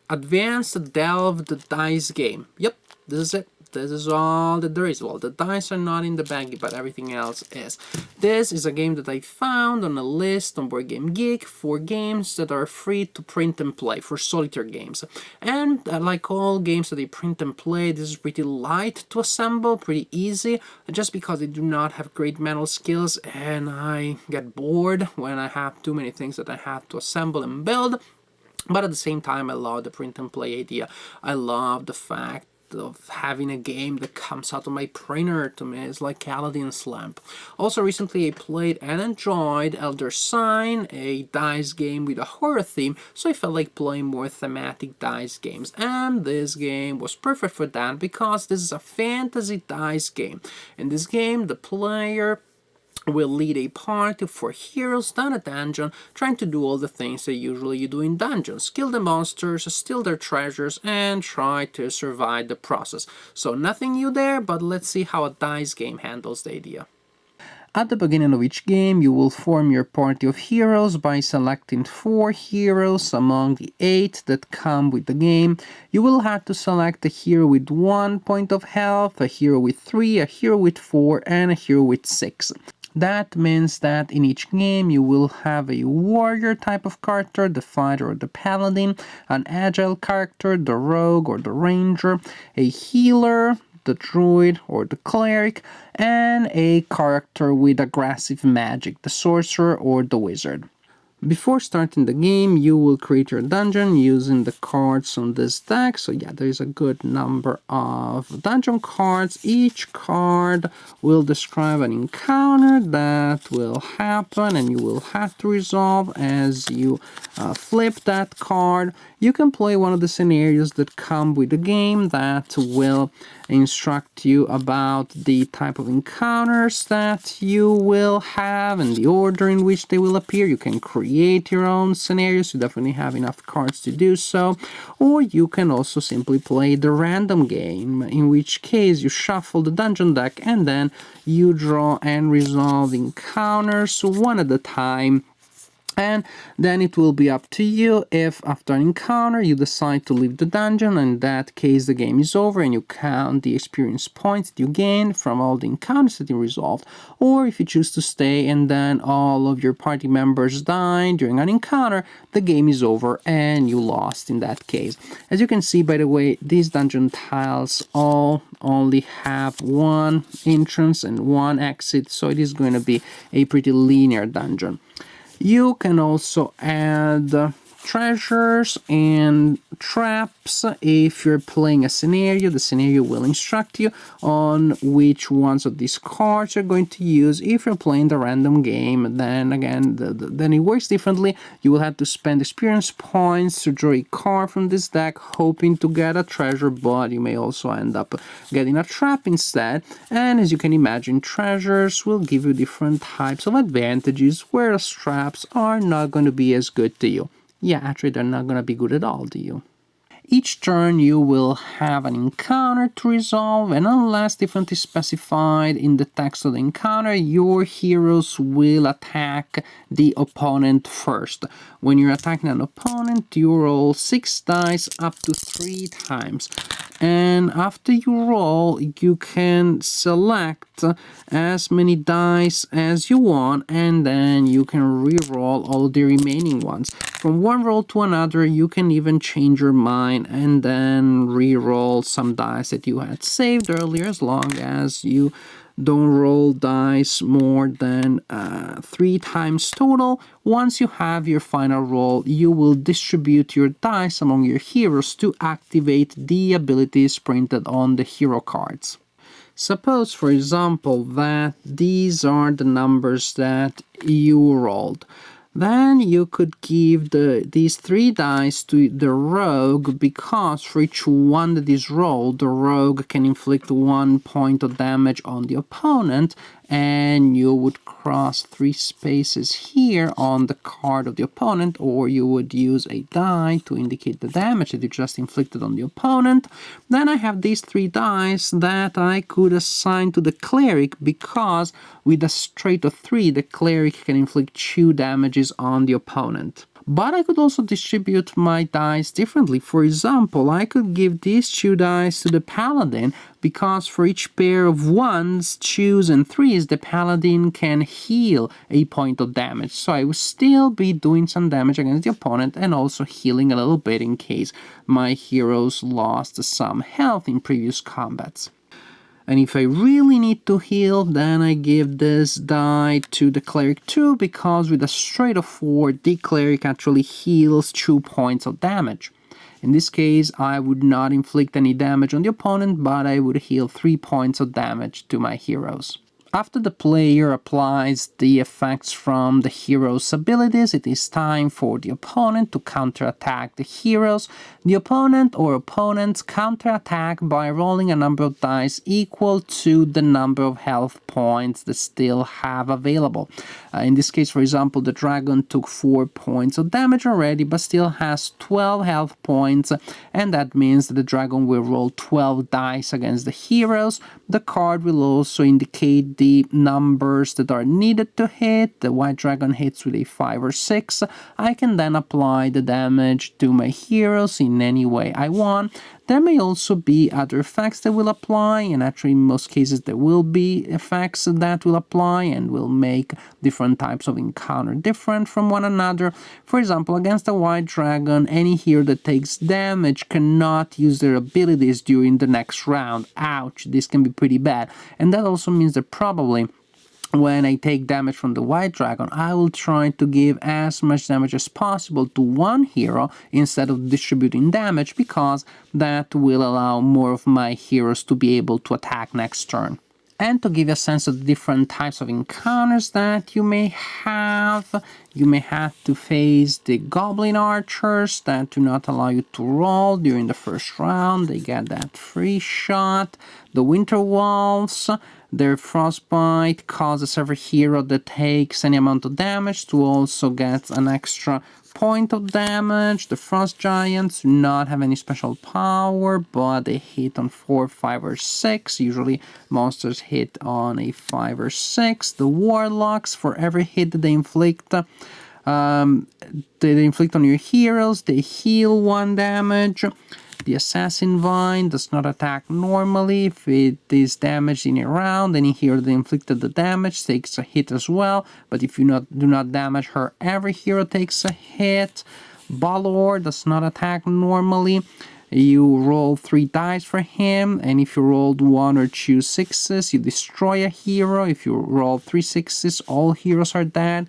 Advanced Delved Dice Game. Yep, this is it. This is all that there is. Well, the dice are not in the baggie, but everything else is. This is a game that I found on a list on Board Game Geek for games that are free to print and play, for solitaire games. And like all games that they print and play, this is pretty light to assemble, pretty easy, just because they do not have great manual skills, and I get bored when I have too many things that I have to assemble and build. But at the same time, I love the print and play idea. I love the fact of having a game that comes out of my printer. To me, it's like Aladdin's lamp. Also, recently I played and enjoyed Elder Sign, a dice game with a horror theme, so I felt like playing more thematic dice games. And this game was perfect for that because this is a fantasy dice game. In this game, the player will lead a party of 4 heroes down a dungeon, trying to do all the things that usually you do in dungeons. Kill the monsters, steal their treasures, and try to survive the process. So nothing new there, but let's see how a dice game handles the idea. At the beginning of each game, you will form your party of heroes by selecting 4 heroes among the 8 that come with the game. You will have to select a hero with 1 point of health, a hero with 3, a hero with 4, and a hero with 6. That means that in each game you will have a warrior type of character, the fighter or the paladin, an agile character, the rogue or the ranger, a healer, the druid or the cleric, and a character with aggressive magic, the sorcerer or the wizard. Before starting the game, you will create your dungeon using the cards on this deck. So yeah, there is a good number of dungeon cards. Each card will describe an encounter that will happen and you will have to resolve as you flip that card. You can play one of the scenarios that come with the game that will instruct you about the type of encounters that you will have and the order in which they will appear. You can create your own scenarios. You definitely have enough cards to do so. Or you can also simply play the random game, in which case you shuffle the dungeon deck and then you draw and resolve encounters one at a time. And then it will be up to you if after an encounter you decide to leave the dungeon. In that case, the game is over and you count the experience points that you gained from all the encounters that you resolved. Or if you choose to stay and then all of your party members die during an encounter, the game is over and you lost in that case. As you can see, by the way, these dungeon tiles all only have 1 entrance and 1 exit, so it is going to be a pretty linear dungeon. You can also add treasures and traps. If you're playing a scenario, the scenario will instruct you on which ones of these cards you're going to use. If you're playing the random game, then again, then it works differently. You will have to spend experience points to draw a card from this deck, hoping to get a treasure, but you may also end up getting a trap instead. And as you can imagine, treasures will give you different types of advantages, whereas traps are not going to be as good to you. Yeah, actually, they're not going to be good at all to you. Each turn you will have an encounter to resolve, and unless differently specified in the text of the encounter, your heroes will attack the opponent first. When you're attacking an opponent, you roll 6 dice up to 3 times. And after you roll, you can select as many dice as you want, and then you can re-roll all the remaining ones. From one roll to another, you can even change your mind and then re-roll some dice that you had saved earlier, as long as you don't roll dice more than 3 times total. Once you have your final roll, you will distribute your dice among your heroes to activate the abilities printed on the hero cards. Suppose, for example, that these are the numbers that you rolled. Then you could give these 3 dice to the rogue, because for each one that is rolled, the rogue can inflict 1 point of damage on the opponent, and you would cross 3 spaces here on the card of the opponent, or you would use a die to indicate the damage that you just inflicted on the opponent. Then I have these 3 dice that I could assign to the cleric, because with a straight of 3, the cleric can inflict 2 damages on the opponent. But I could also distribute my dice differently. For example, I could give these 2 dice to the paladin, because for each pair of 1s, 2s, and 3s, the paladin can heal a point of damage. So I would still be doing some damage against the opponent and also healing a little bit in case my heroes lost some health in previous combats. And if I really need to heal, then I give this die to the cleric too, because with a straight of 4, the cleric actually heals 2 points of damage. In this case, I would not inflict any damage on the opponent, but I would heal 3 points of damage to my heroes. After the player applies the effects from the hero's abilities, it is time for the opponent to counterattack the heroes. The opponent or opponents counterattack by rolling a number of dice equal to the number of health points they still have available. In this case, for example, the dragon took 4 points of damage already, but still has 12 health points, and that means that the dragon will roll 12 dice against the heroes. The card will also indicate the numbers that are needed to hit. The white dragon hits with a 5 or 6. I can then apply the damage to my heroes in any way I want. There may also be other effects that will apply, and actually in most cases there will be effects that will apply and will make different types of encounter different from one another. For example, against a white dragon, any hero that takes damage cannot use their abilities during the next round. Ouch, this can be pretty bad. And that also means that probably when I take damage from the white dragon, I will try to give as much damage as possible to one hero instead of distributing damage, because that will allow more of my heroes to be able to attack next turn. And to give you a sense of the different types of encounters that you may have to face the goblin archers that do not allow you to roll during the first round. They get that free shot. The winter wolves, their frostbite causes every hero that takes any amount of damage to also get an extra point of damage. The frost giants do not have any special power, but they hit on 4, 5, or 6. Usually monsters hit on a 5 or 6. The warlocks, for every hit that they inflict on your heroes, they heal 1 damage. The assassin vine does not attack normally. If it is damaged in a round, any hero that inflicted the damage takes a hit as well. But if you do not damage her, every hero takes a hit. Balor does not attack normally. You roll 3 dice for him, and if you rolled 1 or 2 6s, you destroy a hero. If you roll 3 6s, all heroes are dead.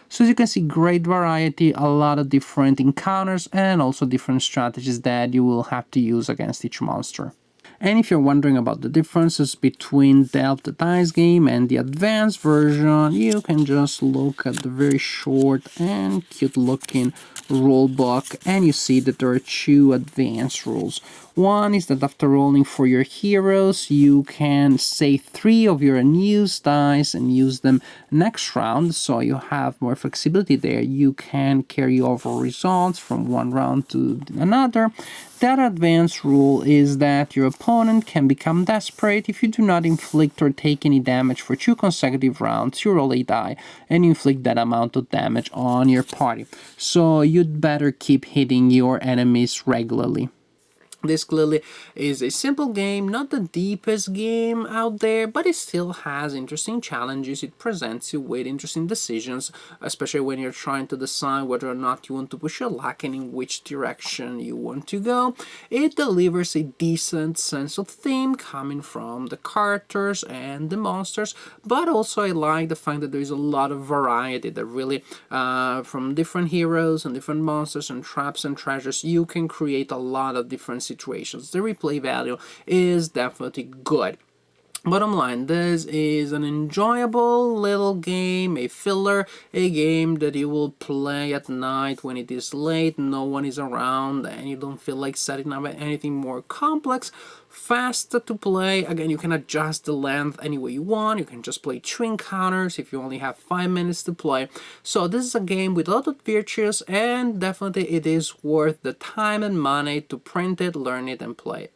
So as you can see, great variety, a lot of different encounters, and also different strategies that you will have to use against each monster. And if you're wondering about the differences between Delve the Dice game and the advanced version, you can just look at the very short and cute looking rule book, and you see that there are 2 advanced rules. One is that after rolling for your heroes, you can save 3 of your unused dice and use them next round, so you have more flexibility there. You can carry over results from one round to another. That advanced rule is that your opponent can become desperate if you do not inflict or take any damage for 2 consecutive rounds. You roll a die and you inflict that amount of damage on your party. So you'd better keep hitting your enemies regularly. This clearly is a simple game, not the deepest game out there, but it still has interesting challenges. It presents you with interesting decisions, especially when you're trying to decide whether or not you want to push your luck and in which direction you want to go. It delivers a decent sense of theme coming from the characters and the monsters, but also I like the fact that there is a lot of variety that really, from different heroes and different monsters and traps and treasures, you can create a lot of different situations. The replay value is definitely good. Bottom line, this is an enjoyable little game, a filler, a game that you will play at night when it is late, no one is around, and you don't feel like setting up anything more complex. Fast to play. Again, you can adjust the length any way you want. You can just play 2 encounters if you only have 5 minutes to play. So this is a game with a lot of virtues, and definitely it is worth the time and money to print it, learn it, and play it.